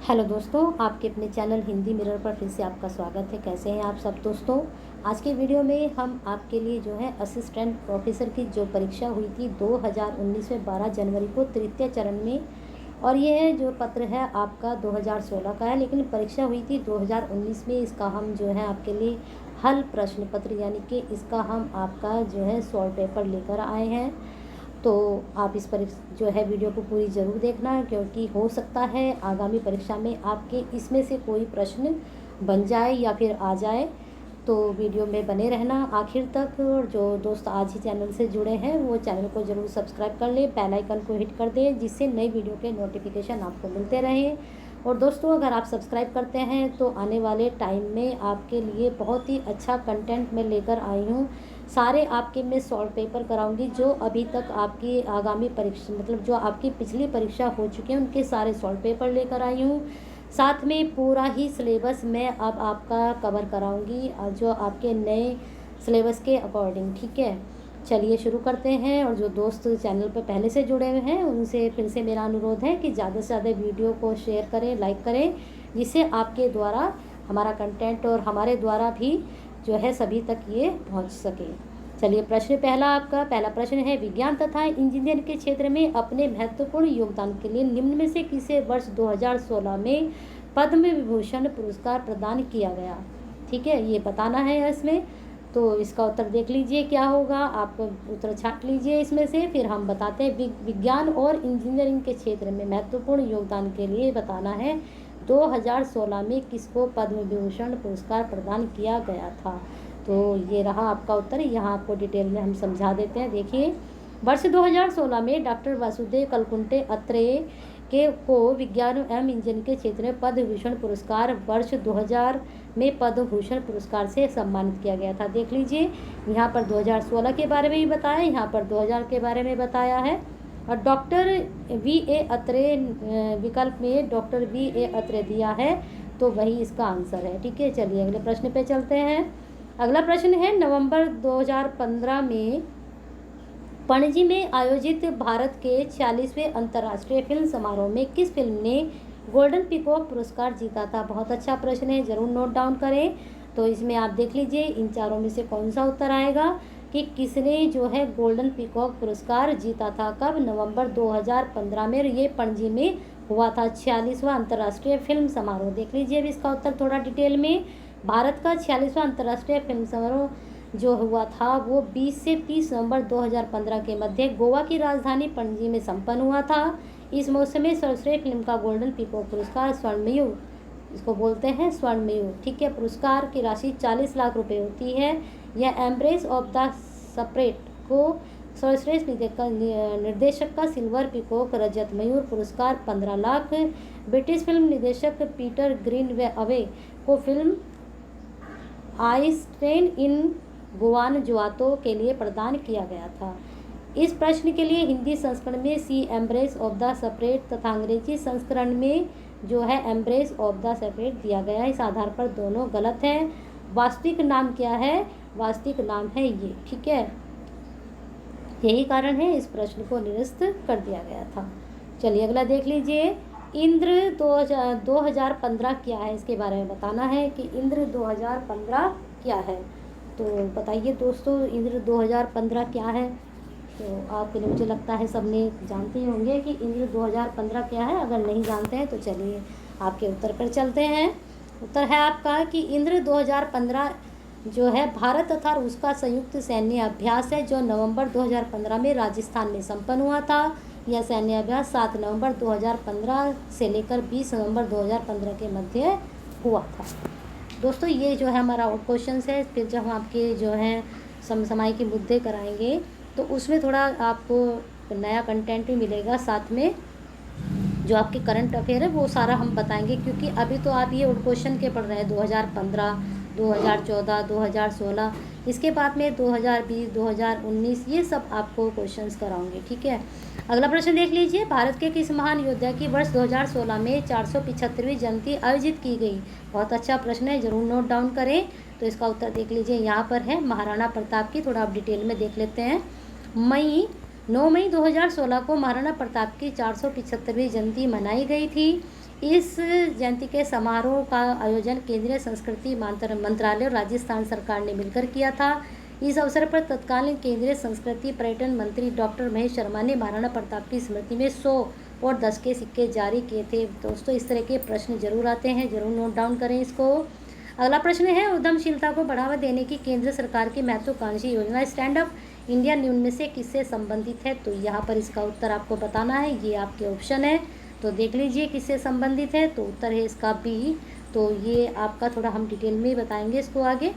Hello दोस्तों, आपके अपने चैनल हिंदी मिरर पर फिर से आपका स्वागत है। कैसे हैं आप सब दोस्तों। आज के वीडियो में हम आपके लिए जो है असिस्टेंट प्रोफेसर की जो परीक्षा हुई थी 2019 में 12 जनवरी को तृतीय चरण में, और ये जो पत्र है आपका 2016 का है, लेकिन परीक्षा हुई थी 2019 में। इसका हम जो है आपके लिए हल प्रश्न पत्र यानी कि इसका हम आपका जो है सॉल्व पेपर लेकर आए हैं। तो आप इस परीक्षा जो है वीडियो को पूरी ज़रूर देखना, क्योंकि हो सकता है आगामी परीक्षा में आपके इसमें से कोई प्रश्न बन जाए या फिर आ जाए। तो वीडियो में बने रहना आखिर तक। और जो दोस्त आज ही चैनल से जुड़े हैं वो चैनल को ज़रूर सब्सक्राइब कर लें, बेल आइकन को हिट कर दें, जिससे नई वीडियो के नोटिफिकेशन आपको मिलते रहें। और दोस्तों, अगर आप सब्सक्राइब करते हैं तो आने वाले टाइम में आपके लिए बहुत ही अच्छा कंटेंट मैं लेकर आई हूँ। सारे आपके मैं सॉल्व पेपर कराऊंगी जो अभी तक आपकी आगामी परीक्षा मतलब जो आपकी पिछली परीक्षा हो चुकी है उनके सारे सॉल्व पेपर लेकर आई हूँ। साथ में पूरा ही सिलेबस मैं अब आपका कवर कराऊंगी जो आपके नए सिलेबस के अकॉर्डिंग। ठीक है, चलिए शुरू करते हैं। और जो दोस्त चैनल पर पहले से जुड़े हुए हैं उनसे फिर से मेरा अनुरोध है कि ज़्यादा से ज़्यादा वीडियो को शेयर करें, लाइक करें, जिससे आपके द्वारा हमारा कंटेंट और हमारे द्वारा भी जो है सभी तक ये पहुंच सके। चलिए, आपका पहला प्रश्न है, विज्ञान तथा इंजीनियरिंग के क्षेत्र में अपने महत्वपूर्ण योगदान के लिए निम्न में से किसे वर्ष 2016 में पद्म विभूषण पुरस्कार प्रदान किया गया। ठीक है, ये बताना है इसमें। तो इसका उत्तर देख लीजिए क्या होगा, आप उत्तर छांट लीजिए इसमें से, फिर हम बताते हैं। विज्ञान और इंजीनियरिंग के क्षेत्र में महत्वपूर्ण योगदान के लिए बताना है 2016 में किसको पद्म विभूषण पुरस्कार प्रदान किया गया था। तो ये रहा आपका उत्तर। यहाँ आपको डिटेल में हम समझा देते हैं। देखिए, वर्ष 2016 में डॉक्टर वासुदेव कलकुंटे अत्रेय को विज्ञान एवं इंजीनियरिंग के क्षेत्र में पद्म विभूषण पुरस्कार वर्ष 2000 में पद्म भूषण पुरस्कार से सम्मानित किया गया था। देख लीजिए, यहाँ पर 2016 के बारे में ही बताया, यहाँ पर 2000 के बारे में बताया है। और डॉक्टर V.A. अत्रेय विकल्प में डॉक्टर V.A. अत्रेय दिया है, तो वही इसका आंसर है। ठीक है, चलिए अगले प्रश्न पे चलते हैं। अगला प्रश्न है, नवंबर 2015 में पणजी में आयोजित भारत के 46वें अंतर्राष्ट्रीय फिल्म समारोह में किस फिल्म ने गोल्डन पीकॉक पुरस्कार जीता था। बहुत अच्छा प्रश्न है, ज़रूर नोट डाउन करें। तो इसमें आप देख लीजिए इन चारों में से कौन सा उत्तर आएगा कि किसने जो है गोल्डन पीकॉक पुरस्कार जीता था। कब? नवंबर 2015 में। ये पणजी में हुआ था 46वां अंतर्राष्ट्रीय फिल्म समारोह। देख लीजिए अब इसका उत्तर थोड़ा डिटेल में। भारत का 46वां अंतर्राष्ट्रीय फिल्म समारोह जो हुआ था वो 20 से 30 नवंबर 2015 के मध्य गोवा की राजधानी पणजी में संपन्न हुआ था। इस मौसम में सर्वश्रेष्ठ फिल्म का गोल्डन पीकॉक पुरस्कार स्वर्णमयूर, इसको बोलते हैं स्वर्णमयूर। ठीक है, पुरस्कार की राशि 40 लाख रुपए होती है। यह एम्ब्रेस ऑफ द सेपरेट को सर्वश्रेष्ठ निर्देशक का सिल्वर पीकॉक, रजत मयूर पुरस्कार 15 लाख। ब्रिटिश फिल्म निर्देशक पीटर ग्रीन वे अवे को फिल्म आइंस्टाइन इन गुआनाजुआतो के लिए प्रदान किया गया था। इस प्रश्न के लिए हिंदी संस्करण में सी एम्ब्रेस ऑफ द सेपरेट तथा अंग्रेजी संस्करण में जो है एम्ब्रेस ऑफ द सेपरेट दिया गया है। इस आधार पर दोनों गलत हैं। वास्तविक नाम क्या है? वास्तविक नाम है ये। ठीक है, यही कारण है इस प्रश्न को निरस्त कर दिया गया था। चलिए अगला देख लीजिए। इंद्र 2015 क्या है, इसके बारे में बताना है कि इंद्र 2015 क्या है। तो बताइए दोस्तों, इंद्र 2015 क्या है। तो आपके लिए मुझे लगता है सबने जानते ही होंगे कि इंद्र 2015 क्या है। अगर नहीं जानते हैं तो चलिए आपके उत्तर पर चलते हैं। उत्तर है आपका कि इंद्र 2015 जो है भारत तथा रूस का संयुक्त सैन्य अभ्यास है, जो नवंबर 2015 में राजस्थान में संपन्न हुआ था। यह सैन्य अभ्यास 7 नवंबर 2015 से लेकर 20 नवंबर 2015 के मध्य हुआ था। दोस्तों, ये जो है हमारा आउट क्वेश्चन है। फिर जब हम आपके जो है समसामयिक के मुद्दे कराएंगे तो उसमें थोड़ा आपको नया कंटेंट भी मिलेगा। साथ में जो आपके करंट अफेयर है वो सारा हम बताएंगे, क्योंकि अभी तो आप ये आउट क्वेश्चन के पढ़ रहे हैं 2015, 2014, 2016। इसके बाद में 2020, 2019 ये सब आपको क्वेश्चंस कराऊंगे। ठीक है, अगला प्रश्न देख लीजिए। भारत के किस महान योद्धा की वर्ष 2016 में 475वीं जयंती आयोजित की गई। बहुत अच्छा प्रश्न है, ज़रूर नोट डाउन करें। तो इसका उत्तर देख लीजिए, यहाँ पर है महाराणा प्रताप की। थोड़ा आप डिटेल में देख लेते हैं। 9 मई 2016 को महाराणा प्रताप की 475वीं जयंती मनाई गई थी। इस जयंती के समारोह का आयोजन केंद्रीय संस्कृति मंत्रालय और राजस्थान सरकार ने मिलकर किया था। इस अवसर पर तत्कालीन केंद्रीय संस्कृति पर्यटन मंत्री डॉक्टर महेश शर्मा ने महाराणा प्रताप की स्मृति में 100 और 10 के सिक्के जारी किए थे। दोस्तों, इस तरह के प्रश्न जरूर आते हैं, जरूर नोट डाउन करें इसको। अगला प्रश्न है, उद्यमशीलता को बढ़ावा देने की केंद्र सरकार की महत्वाकांक्षी योजना स्टैंड अप इंडिया निम्न में से किससे संबंधित है? तो यहाँ पर इसका उत्तर आपको बताना है। ये आपके ऑप्शन है, तो देख लीजिए किससे संबंधित है। तो उत्तर है इसका बी। तो ये आपका थोड़ा हम डिटेल में ही बताएंगे इसको आगे।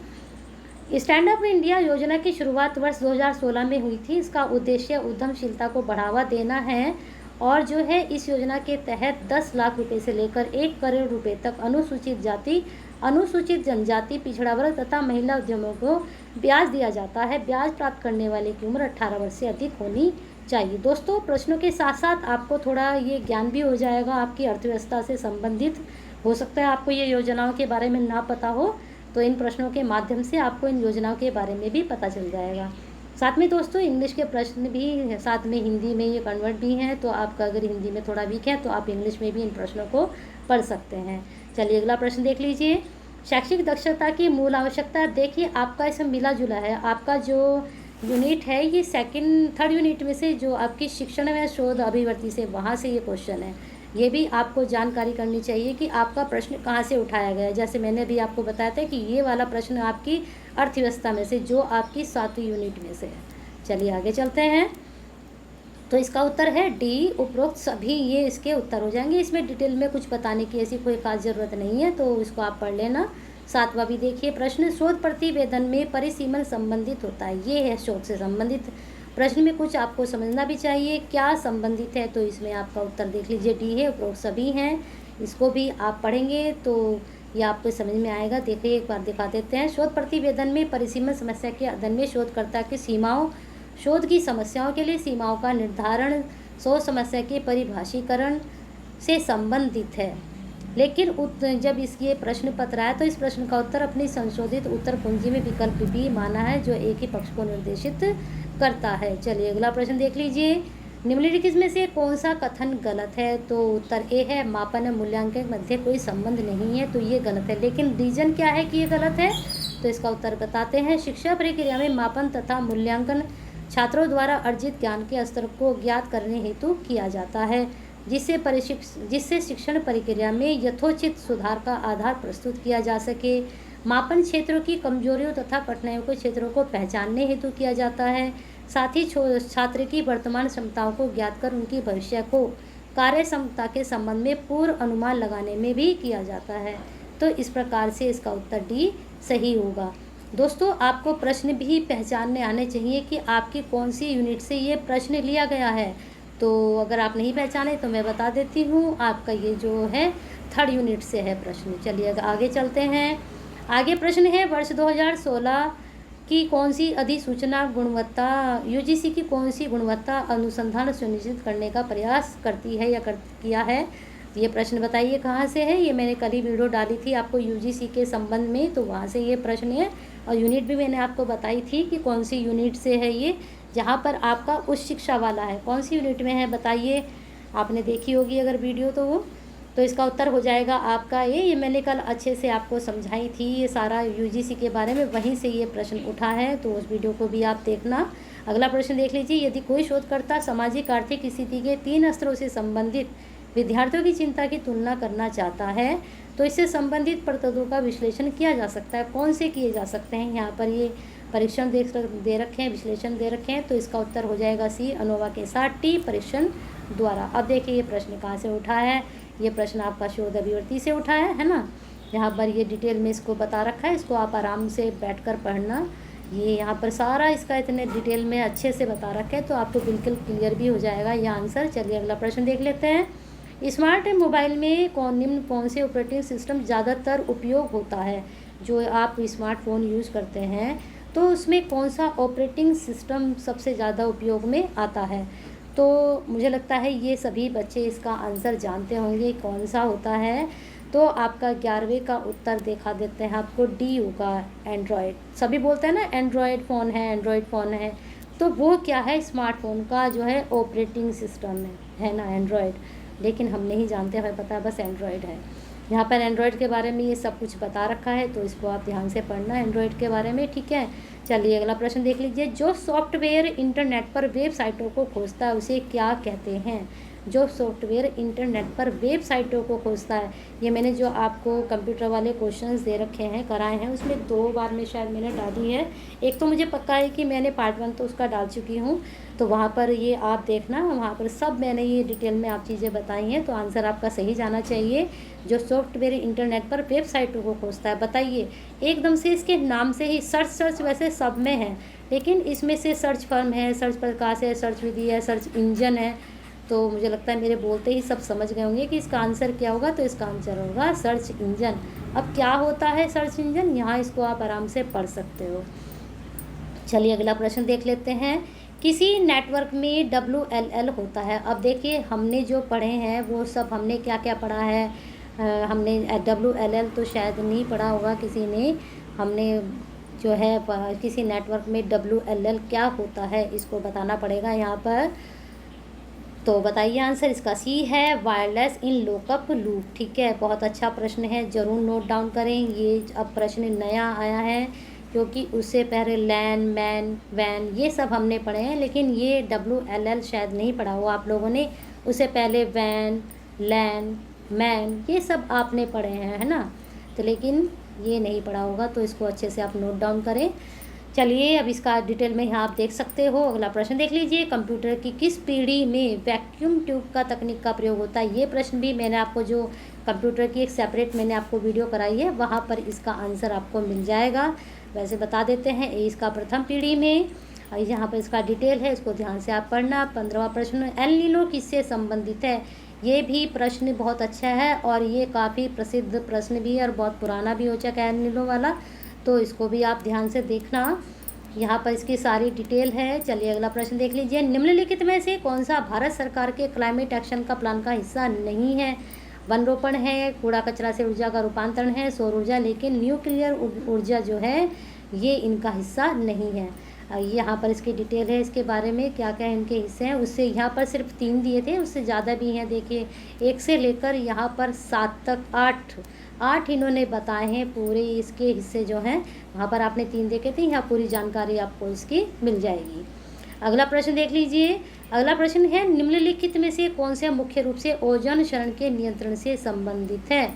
स्टैंड अप इंडिया योजना की शुरुआत वर्ष 2016 में हुई थी। इसका उद्देश्य उद्यमशीलता को बढ़ावा देना है और जो है इस योजना के तहत 10 लाख रुपए से लेकर 1 करोड़ रुपए तक अनुसूचित जाति, अनुसूचित जनजाति, पिछड़ा वर्ग तथा महिला उद्यमियों को ब्याज दिया जाता है। ब्याज प्राप्त करने वाले की उम्र 18 वर्ष से अधिक होनी चाहिए। दोस्तों, प्रश्नों के साथ साथ आपको थोड़ा ये ज्ञान भी हो जाएगा, आपकी अर्थव्यवस्था से संबंधित हो सकता है आपको ये योजनाओं के बारे में ना पता हो, तो इन प्रश्नों के माध्यम से आपको इन योजनाओं के बारे में भी पता चल जाएगा। साथ में दोस्तों इंग्लिश के प्रश्न भी साथ में हिंदी में ये कन्वर्ट भी हैं, तो आपका अगर हिंदी में थोड़ा वीक है तो आप इंग्लिश में भी इन प्रश्नों को पढ़ सकते हैं। चलिए अगला प्रश्न देख लीजिए। शैक्षिक दक्षता की मूल आवश्यकता। देखिए आपका इसमें मिला जुला है। आपका जो यूनिट है ये थर्ड यूनिट में से जो आपकी शिक्षण व शोध अभिवृत्ति से, वहाँ से ये क्वेश्चन है। ये भी आपको जानकारी करनी चाहिए कि आपका प्रश्न कहाँ से उठाया गया है। जैसे मैंने भी आपको बताया था कि ये वाला प्रश्न आपकी अर्थव्यवस्था में से, जो आपकी 7वीं यूनिट में से है। चलिए आगे चलते हैं। तो इसका उत्तर है डी। उपरोक्त सभी ये इसके उत्तर हो जाएंगे। इसमें डिटेल में कुछ बताने की ऐसी कोई खास ज़रूरत नहीं है, तो इसको आप पढ़ लेना। 7वां भी देखिए प्रश्न, शोध प्रतिवेदन में परिसीमन संबंधित होता है। ये है शोध से संबंधित प्रश्न में कुछ आपको समझना भी चाहिए क्या संबंधित है, तो इसमें आपका उत्तर देख लीजिए डी है। उपरोक्त सभी हैं, इसको भी आप पढ़ेंगे तो ये आपको समझ में आएगा। देखिए एक बार दिखा देते हैं। शोध प्रतिवेदन में परिसीमन समस्या के अध्ययन में शोधकर्ता की सीमाओं, शोध की समस्याओं के लिए सीमाओं का निर्धारण शोध समस्या के परिभाषीकरण से संबंधित है। लेकिन जब इसकी प्रश्न पत्र आया तो इस प्रश्न का उत्तर अपनी संशोधित उत्तर कुंजी में विकल्प बी माना है, जो एक ही पक्ष को निर्देशित करता है। चलिए अगला प्रश्न देख लीजिए। निम्नलिखित में से कौन सा कथन गलत है? तो उत्तर ए है, मापन और मूल्यांकन के मध्य कोई संबंध नहीं है, तो ये गलत है। लेकिन रीजन क्या है कि ये गलत है, तो इसका उत्तर बताते हैं। शिक्षा प्रक्रिया में मापन तथा मूल्यांकन छात्रों द्वारा अर्जित ज्ञान के स्तर को ज्ञात करने हेतु किया जाता है, जिससे शिक्षण प्रक्रिया में यथोचित सुधार का आधार प्रस्तुत किया जा सके। मापन क्षेत्रों की कमजोरियों तथा कठिनाइयों के क्षेत्रों को पहचानने हेतु किया जाता है। साथ ही छात्र की वर्तमान क्षमताओं को ज्ञात कर उनकी भविष्य को कार्य क्षमता के संबंध में पूर्व अनुमान लगाने में भी किया जाता है। तो इस प्रकार से इसका उत्तर डी सही होगा। दोस्तों, आपको प्रश्न भी पहचानने आने चाहिए कि आपकी कौन सी यूनिट से ये प्रश्न लिया गया है। तो अगर आप नहीं पहचाने तो मैं बता देती हूँ, आपका ये जो है 3rd यूनिट से है प्रश्न। चलिए आगे चलते हैं। आगे प्रश्न है, वर्ष 2016 की कौन सी अधिसूचना गुणवत्ता, यूजीसी की कौन सी गुणवत्ता अनुसंधान सुनिश्चित करने का प्रयास करती है या किया है? ये प्रश्न बताइए कहाँ से है। ये मैंने कल ही वीडियो डाली थी आपको यूजीसी के संबंध में, तो वहाँ से ये प्रश्न है। और यूनिट भी मैंने आपको बताई थी कि कौन सी यूनिट से है ये, जहाँ पर आपका उच्च शिक्षा वाला है। कौन सी यूनिट में है बताइए, आपने देखी होगी अगर वीडियो तो इसका उत्तर हो जाएगा आपका ये मैंने कल अच्छे से आपको समझाई थी ये सारा यूजीसी के बारे में, वहीं से ये प्रश्न उठा है, तो उस वीडियो को भी आप देखना। अगला प्रश्न देख लीजिए। यदि कोई शोधकर्ता सामाजिक आर्थिक स्थिति के 3 स्तरों से संबंधित विद्यार्थियों की चिंता की तुलना करना चाहता है, तो इससे संबंधित प्रतों का विश्लेषण किया जा सकता है। कौन से किए जा सकते हैं? यहाँ पर ये परीक्षण दे रखे हैं, विश्लेषण दे रखे हैं, तो इसका उत्तर हो जाएगा सी, अनोवा के साथ टी, परीक्षण द्वारा। अब देखिए ये प्रश्न कहाँ से उठा है। ये प्रश्न आपका शोध अभिवृत्ति से उठा है ना। यहाँ पर ये डिटेल में इसको बता रखा है, इसको आप आराम से बैठकर पढ़ना। ये यहाँ पर सारा इसका इतने डिटेल में अच्छे से बता रखा है, तो आपको बिल्कुल क्लियर भी हो जाएगा ये आंसर। चलिए अगला प्रश्न देख लेते हैं। स्मार्ट मोबाइल में कौन से ऑपरेटिंग सिस्टम ज़्यादातर उपयोग होता है? जो आप स्मार्टफोन यूज़ करते हैं तो उसमें कौन सा ऑपरेटिंग सिस्टम सबसे ज़्यादा उपयोग में आता है? तो मुझे लगता है ये सभी बच्चे इसका आंसर जानते होंगे कौन सा होता है। तो आपका 11वें का उत्तर दिखा देते हैं आपको, डी होगा, एंड्रॉयड। सभी बोलते हैं ना एंड्रॉयड फ़ोन है, एंड्रॉयड फ़ोन है, तो वो क्या है? स्मार्टफोन का जो है ऑपरेटिंग सिस्टम है ना एंड्रॉयड। लेकिन हम नहीं जानते, हमें पता है बस एंड्रॉयड है। यहाँ पर एंड्रॉयड के बारे में ये सब कुछ बता रखा है, तो इसको आप ध्यान से पढ़ना एंड्रॉयड के बारे में, ठीक है। चलिए अगला प्रश्न देख लीजिए। जो सॉफ्टवेयर इंटरनेट पर वेबसाइटों को खोजता है उसे क्या कहते हैं? जो सॉफ्टवेयर इंटरनेट पर वेबसाइटों को खोजता है, ये मैंने जो आपको कंप्यूटर वाले क्वेश्चंस दे रखे हैं, कराए हैं, उसमें 2 बार में शायद मैंने डाली है। एक तो मुझे पक्का है कि मैंने पार्ट 1 तो उसका डाल चुकी हूँ, तो वहाँ पर ये आप देखना, वहाँ पर सब मैंने ये डिटेल में आप चीज़ें बताई हैं, तो आंसर आपका सही जाना चाहिए। जो सॉफ्टवेयर इंटरनेट पर वेबसाइटों को खोजता है, बताइए एकदम से इसके नाम से ही सर्च वैसे सब में है, लेकिन इसमें से सर्च फर्म है, सर्च प्रकाश है, सर्च विधि है, सर्च इंजन है, तो मुझे लगता है मेरे बोलते ही सब समझ गए होंगे कि इसका आंसर क्या होगा। तो इसका आंसर होगा सर्च इंजन। अब क्या होता है सर्च इंजन, यहाँ इसको आप आराम से पढ़ सकते हो। चलिए अगला प्रश्न देख लेते हैं। किसी नेटवर्क में WLL होता है। अब देखिए हमने जो पढ़े हैं वो सब हमने क्या क्या पढ़ा है, हमने WLL तो शायद नहीं पढ़ा होगा किसी ने। हमने जो है किसी नेटवर्क में WLL क्या होता है इसको बताना पड़ेगा यहाँ पर। तो बताइए आंसर, इसका सी है वायरलेस इन लोकअप लूप, ठीक है। बहुत अच्छा प्रश्न है, ज़रूर नोट डाउन करें। ये अब प्रश्न नया आया है क्योंकि उससे पहले लैन, मैन, वैन ये सब हमने पढ़े हैं, लेकिन ये WLL शायद नहीं पढ़ा हुआ आप लोगों ने। उससे पहले वैन, लैन, मैन ये सब आपने पढ़े हैं, है ना। तो लेकिन ये नहीं पढ़ा होगा, तो इसको अच्छे से आप नोट डाउन करें। चलिए अब इसका डिटेल में यहाँ आप देख सकते हो। अगला प्रश्न देख लीजिए। कंप्यूटर की किस पीढ़ी में वैक्यूम ट्यूब का तकनीक का प्रयोग होता है? ये प्रश्न भी मैंने आपको जो कंप्यूटर की एक सेपरेट मैंने आपको वीडियो कराई है, वहाँ पर इसका आंसर आपको मिल जाएगा। वैसे बता देते हैं, इसका प्रथम पीढ़ी में, यहाँ पर इसका डिटेल है, इसको ध्यान से आप पढ़ना। 15वां प्रश्न, एल नीनो किससे संबंधित है? ये भी प्रश्न बहुत अच्छा है और ये काफ़ी प्रसिद्ध प्रश्न भी है और बहुत पुराना भी हो चुका है एल नीनो वाला, तो इसको भी आप ध्यान से देखना, यहाँ पर इसकी सारी डिटेल है। चलिए अगला प्रश्न देख लीजिए। निम्नलिखित में से कौन सा भारत सरकार के क्लाइमेट एक्शन का प्लान का हिस्सा नहीं है? वन रोपण है, कूड़ा कचरा से ऊर्जा का रूपांतरण है, सौर ऊर्जा, लेकिन न्यूक्लियर ऊर्जा जो है ये इनका हिस्सा नहीं है। यहाँ पर इसकी डिटेल है, इसके बारे में क्या क्या इनके हिस्से हैं। उससे यहाँ पर सिर्फ 3 दिए थे, उससे ज़्यादा भी हैं। देखिए 1 से लेकर यहाँ पर 7 तक 8 इन्होंने बताए हैं पूरे इसके हिस्से जो हैं। वहाँ पर आपने 3 देखे थे, यहाँ पूरी जानकारी आपको इसकी मिल जाएगी। अगला प्रश्न देख लीजिए। अगला प्रश्न है, निम्नलिखित में से कौन से मुख्य रूप से ओजोन क्षरण के नियंत्रण से संबंधित है?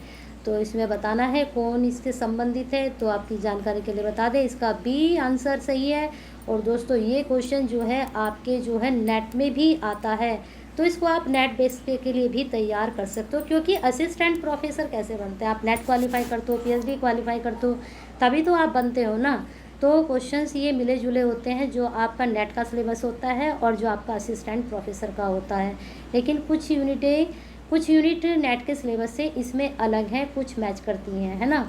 तो इसमें बताना है कौन इससे संबंधित है, तो आपकी जानकारी के लिए बता दें, इसका बी आंसर सही है। और दोस्तों ये क्वेश्चन जो है आपके जो है नेट में भी आता है, तो इसको आप नेट बेस पे के लिए भी तैयार कर सकते हो, क्योंकि असिस्टेंट प्रोफेसर कैसे बनते हैं? आप नेट क्वालिफाई करते हो, PhD क्वालिफाई करते हो, तभी तो आप बनते हो ना। तो क्वेश्चंस ये मिले जुले होते हैं, जो आपका नेट का सिलेबस होता है और जो आपका असिस्टेंट प्रोफेसर का होता है, लेकिन कुछ यूनिट नेट के सिलेबस से इसमें अलग हैं, कुछ मैच करती हैं, है ना।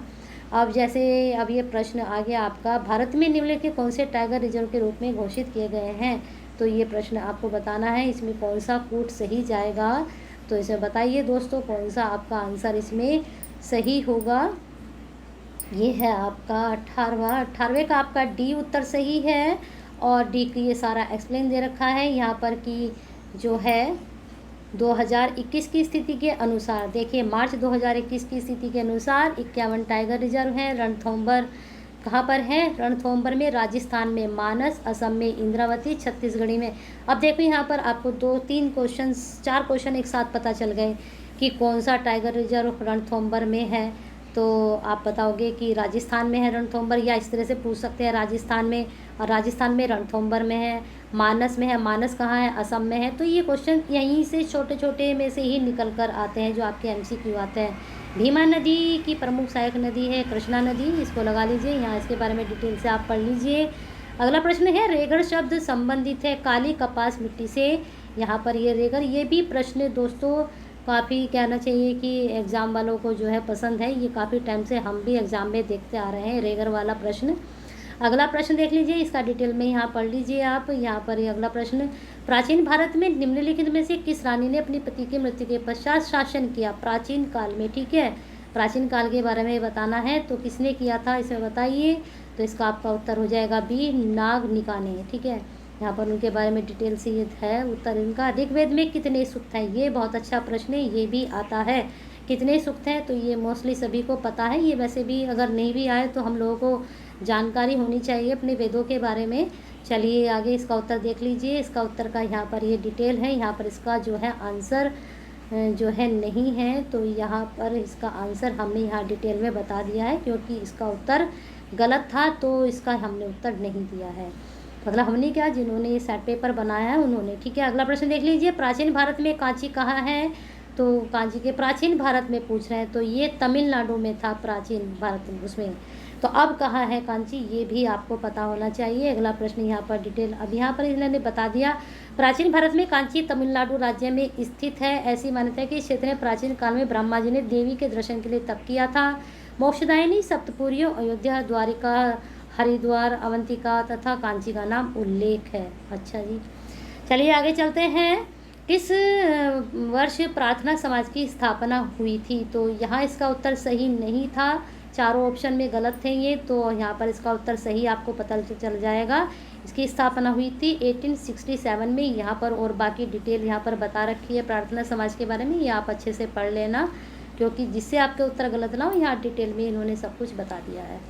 अब जैसे अब ये प्रश्न आ गया आपका, भारत में निम्नलिखित कौन से टाइगर रिजर्व के रूप में घोषित किए गए हैं? तो ये प्रश्न आपको बताना है, इसमें कौन सा कूट सही जाएगा, तो इसे बताइए दोस्तों, कौन सा आपका आंसर इसमें सही होगा। ये है आपका 18वें का आपका डी उत्तर सही है। और डी की ये सारा एक्सप्लेन दे रखा है यहाँ पर कि जो है 2021 की स्थिति के अनुसार, देखिए मार्च 2021 की स्थिति के अनुसार 51 टाइगर रिजर्व हैं। रणथंभौर कहाँ पर है? रणथंभौर में राजस्थान में, मानस असम में, इंद्रावती छत्तीसगढ़ी में। अब देखो यहाँ पर आपको 4 क्वेश्चन एक साथ पता चल गए कि कौन सा टाइगर रिजर्व रणथंभौर में है। तो आप बताओगे कि राजस्थान में है रणथंभौर, या इस तरह से पूछ सकते हैं राजस्थान में, और राजस्थान में रणथंभौर में है, मानस में है, मानस कहाँ है? असम में है। तो ये क्वेश्चन यहीं से छोटे छोटे में से ही निकल कर आते हैं, जो आपके MCQ आते हैं। भीमा नदी की प्रमुख सहायक नदी है कृष्णा नदी, इसको लगा लीजिए, यहाँ इसके बारे में डिटेल से आप पढ़ लीजिए। अगला प्रश्न है, रेगड़ शब्द संबंधित है काली कपास मिट्टी से। यहाँ पर ये रेगड़, ये भी प्रश्न दोस्तों काफ़ी कहना चाहिए कि एग्ज़ाम वालों को जो है पसंद है, ये काफ़ी टाइम से हम भी एग्ज़ाम में देखते आ रहे हैं रेगड़ वाला प्रश्न। अगला प्रश्न देख लीजिए, इसका डिटेल में यहाँ पढ़ लीजिए आप। यहाँ पर ये अगला प्रश्न, प्राचीन भारत में निम्नलिखित में से किस रानी ने अपनी पति की मृत्यु के पश्चात शासन किया? प्राचीन काल में, ठीक है, प्राचीन काल के बारे में बताना है, तो किसने किया था इसे बताइए। तो इसका आपका उत्तर हो जाएगा बी, नागनिका ने, ठीक है। यहाँ पर उनके बारे में डिटेल से ये है उत्तर इनका। ऋग्वेद में कितने सूक्त हैं, ये बहुत अच्छा प्रश्न है, ये भी आता है। कितने सूक्त हैं, तो ये मोस्टली सभी को पता है। ये वैसे भी अगर नहीं भी आए तो हम लोगों को जानकारी होनी चाहिए अपने वेदों के बारे में। चलिए आगे इसका उत्तर देख लीजिए। इसका उत्तर का यहाँ पर ये डिटेल है। यहाँ पर इसका जो है आंसर जो है नहीं है, तो यहाँ पर इसका आंसर हमने यहाँ डिटेल में बता दिया है, क्योंकि इसका उत्तर गलत था तो इसका हमने उत्तर नहीं दिया है। मतलब हमने क्या, जिन्होंने ये सेट पेपर बनाया है उन्होंने। ठीक है, अगला प्रश्न देख लीजिए। प्राचीन भारत में कांची कहाँ है, तो कांची के प्राचीन भारत में पूछ रहे हैं, तो ये तमिलनाडु में था प्राचीन भारत में, उसमें। तो अब कहाँ है कांची, ये भी आपको पता होना चाहिए। अगला प्रश्न यहाँ पर डिटेल, अब यहाँ पर इन्होंने बता दिया। प्राचीन भारत में कांची तमिलनाडु राज्य में स्थित है। ऐसी मान्यता है कि इस क्षेत्र में प्राचीन काल में ब्रह्मा जी ने देवी के दर्शन के लिए तप किया था। मोक्षदायिनी, सप्तपुरियों, अयोध्या, द्वारिका, हरिद्वार, अवंतिका तथा कांची का नाम उल्लेख है। अच्छा जी, चलिए आगे चलते हैं। किस वर्ष प्रार्थना समाज की स्थापना हुई थी, तो यहाँ इसका उत्तर सही नहीं था, चारों ऑप्शन में गलत थे ये, तो यहाँ पर इसका उत्तर सही आपको पता चल जाएगा। इसकी स्थापना हुई थी 1867 में। यहाँ पर और बाकी डिटेल यहाँ पर बता रखी है प्रार्थना समाज के बारे में, ये आप अच्छे से पढ़ लेना, क्योंकि जिससे आपके उत्तर गलत ना हो, यहाँ डिटेल में इन्होंने सब कुछ बता दिया है।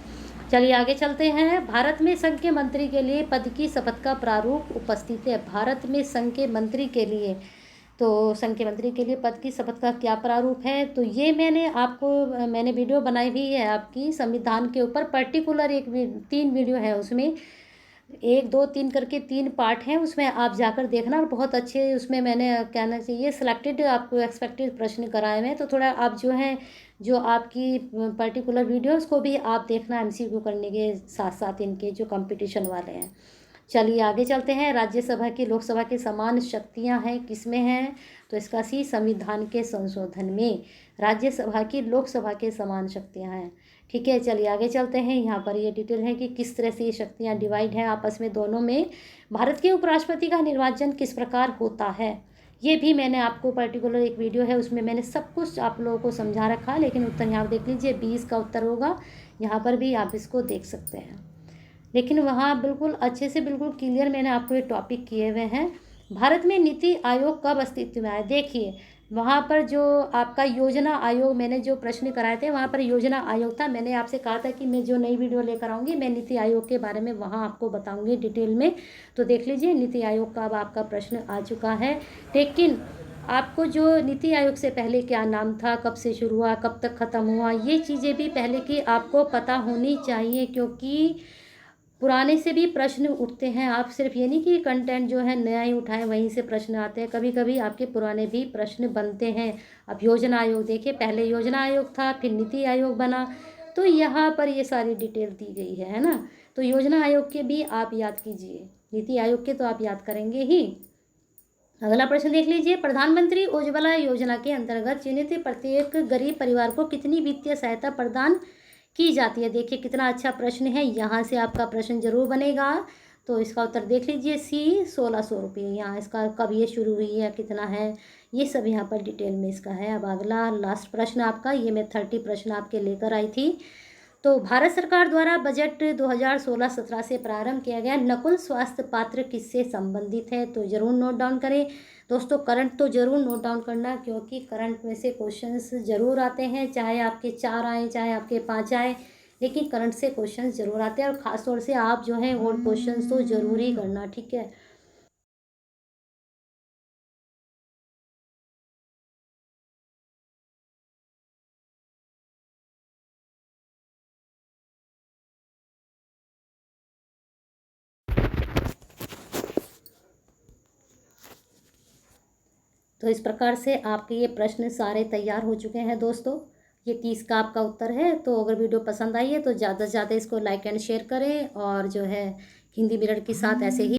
चलिए आगे चलते हैं। भारत में संघ के मंत्री के लिए पद की शपथ का प्रारूप उपस्थित है। भारत में संघ के मंत्री के लिए, तो संघ के मंत्री के लिए पद की शपथ का क्या प्रारूप है, तो ये मैंने वीडियो बनाई हुई है आपकी संविधान के ऊपर। पर्टिकुलर 3 वीडियो है उसमें, 1, 2, 3 करके 3 पार्ट हैं, उसमें आप जाकर देखना। और बहुत अच्छे उसमें मैंने कहना चाहिए सिलेक्टेड आपको एक्सपेक्टेड प्रश्न कराए हुए हैं, तो थोड़ा आप जो आपकी पर्टिकुलर वीडियोस को भी आप देखना MCQ करने के साथ साथ इनके जो कंपटीशन वाले हैं। चलिए आगे चलते हैं। राज्यसभा की लोकसभा के समान शक्तियां हैं, किसमें हैं, तो इसका सी संविधान के संशोधन में राज्यसभा की लोकसभा के समान शक्तियां हैं। ठीक है, चलिए आगे चलते हैं। यहाँ पर ये डिटेल है कि किस तरह से ये शक्तियाँ डिवाइड हैं आपस में दोनों में। भारत के उपराष्ट्रपति का निर्वाचन किस प्रकार होता है, ये भी मैंने आपको पर्टिकुलर एक वीडियो है उसमें मैंने सब कुछ आप लोगों को समझा रखा है, लेकिन उत्तर यहाँ देख लीजिए 20 का उत्तर होगा। यहाँ पर भी आप इसको देख सकते हैं, लेकिन वहाँ बिल्कुल अच्छे से बिल्कुल क्लियर मैंने आपको ये टॉपिक किए हुए हैं। भारत में नीति आयोग कब अस्तित्व में आया, देखिए वहाँ पर जो आपका योजना आयोग, मैंने जो प्रश्न कराए थे वहाँ पर योजना आयोग था। मैंने आपसे कहा था कि मैं जो नई वीडियो लेकर आऊँगी मैं नीति आयोग के बारे में वहाँ आपको बताऊँगी डिटेल में, तो देख लीजिए नीति आयोग का अब आपका प्रश्न आ चुका है। लेकिन आपको जो नीति आयोग से पहले क्या नाम था, कब से शुरू हुआ, कब तक ख़त्म हुआ, ये चीज़ें भी पहले की आपको पता होनी चाहिए, क्योंकि पुराने से भी प्रश्न उठते हैं। आप सिर्फ ये नहीं कि कंटेंट जो है नया ही उठाएं वहीं से प्रश्न आते हैं, कभी कभी आपके पुराने भी प्रश्न बनते हैं। अब योजना आयोग देखिए, पहले योजना आयोग था, फिर नीति आयोग बना, तो यहाँ पर ये सारी डिटेल दी गई है ना। तो योजना आयोग के भी आप याद कीजिए, नीति आयोग के तो आप याद करेंगे ही। अगला प्रश्न देख लीजिए। प्रधानमंत्री उज्ज्वला योजना के अंतर्गत चिन्हित प्रत्येक गरीब परिवार को कितनी वित्तीय सहायता प्रदान की जाती है, देखिए कितना अच्छा प्रश्न है, यहाँ से आपका प्रश्न जरूर बनेगा। तो इसका उत्तर देख लीजिए सी 1600 रुपये। यहाँ इसका कब ये शुरू हुई है, कितना है, ये सब यहाँ पर डिटेल में इसका है। अब अगला लास्ट प्रश्न आपका, ये मैं 30 प्रश्न आपके लेकर आई थी। तो भारत सरकार द्वारा बजट 2016-17 से प्रारंभ किया गया नकुल स्वास्थ्य पात्र किससे संबंधित है, तो ज़रूर नोट डाउन करें दोस्तों। करंट तो ज़रूर नोट डाउन करना, क्योंकि करंट में से क्वेश्चंस ज़रूर आते हैं, चाहे आपके 4 आए चाहे आपके 5 आए, लेकिन करंट से क्वेश्चंस ज़रूर आते हैं। और ख़ासतौर से आप जो है ओल्ड क्वेश्चंस तो ज़रूर ही करना, ठीक है। तो इस प्रकार से आपके ये प्रश्न सारे तैयार हो चुके हैं दोस्तों। ये 30 का आपका उत्तर है। तो अगर वीडियो पसंद आई है तो ज़्यादा से ज़्यादा इसको लाइक एंड शेयर करें, और जो है हिंदी मिरर के साथ ऐसे ही